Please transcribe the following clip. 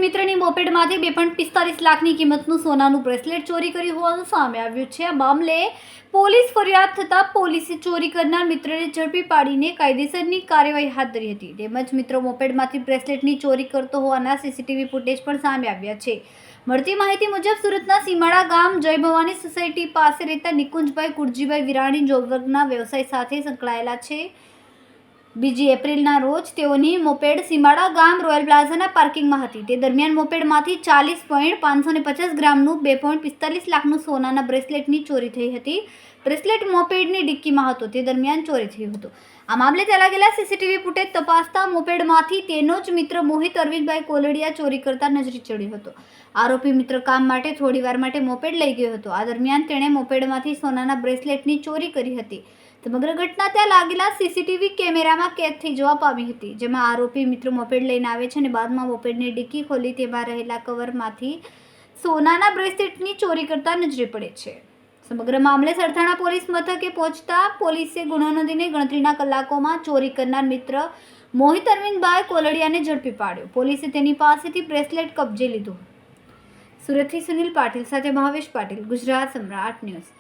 મિત્રની મોપેડમાંથી 2.45 લાખની કિંમતનું સોનાનું બ્રેસલેટ ચોરી કર્યું હોવાનું સામે આવ્યું છે। આ મામલે પોલીસ ફરિયાદ થતાં પોલીસે ચોરી કરનાર મિત્રને ઝડપી પાડીને કાયદેસરની કાર્યવાહી હાથ ધરી હતી। તેમજ મિત્ર મોપેડમાંથી બ્રેસલેટની ચોરી કરતો હોવાના સીસીટીવી ફૂટેજ પણ સામે આવ્યા છે। મળતી માહિતી મુજબ સુરતના સીમાડા ગામ જય ભવાની સોસાયટી પાસે રહેતા નિકુંજભાઈ કુરજીભાઈ વિરાણી જોબ વર્ગના વ્યવસાય સાથે સંકળાયેલા છે। 2 એપ્રિલના રોજ તેઓની મોપેડ સીમાડા ગામ રોયલ પ્લાઝાના પાર્કિંગમાં હતી। તે દરમિયાન મોપેડમાંથી 40.550 ગ્રામનું 2.45 લાખનું સોનાના બ્રેસલેટની ચોરી થઈ હતી। બ્રેસલેટ મોપેડની ડિક્કીમાં હતો તે દરમિયાન ચોરી થયું હતું। આ મામલે લાગેલા સીસીટીવી ફૂટેજ તપાસતા મોપેડમાંથી તેનો જ મિત્ર મોહિત અરવિંદભાઈ કોલડિયા ચોરી કરતા નજરે ચડ્યો હતો। આરોપી મિત્ર કામ માટે થોડીવાર માટે મોપેડ લઈ ગયો હતો। આ દરમિયાન તેણે મોપેડમાંથી સોનાના બ્રેસલેટની ચોરી કરી હતી। સમગ્ર ઘટના ત્યાં લાગેલા સીસીટીવી કેમેરામાં કેદ થઈ જવા પામી હતી, જેમાં આરોપી મિત્ર મોપેડ લઈને આવે છે અને બાદમાં મોપેડની ડિક્કી ખોલી તેમાં રહેલા કવરમાંથી સોનાના બ્રેસલેટની ચોરી કરતા નજરે પડે છે। સમગ્ર મામલે સરથાણા પોલીસ મથકે પહોંચતા પોલીસે ગુનો નોંધીને ગણતરીના કલાકોમાં ચોરી કરનાર મિત્ર મોહિત અરવિંદભાઈ કોલડિયાને ઝડપી પાડ્યો। પોલીસે તેની પાસેથી બ્રેસલેટ કબજે લીધું। સુરતથી સુનિલ પાટીલ સાથે ભાવેશ પાટીલ, ગુજરાત સમ્રાટ ન્યૂઝ।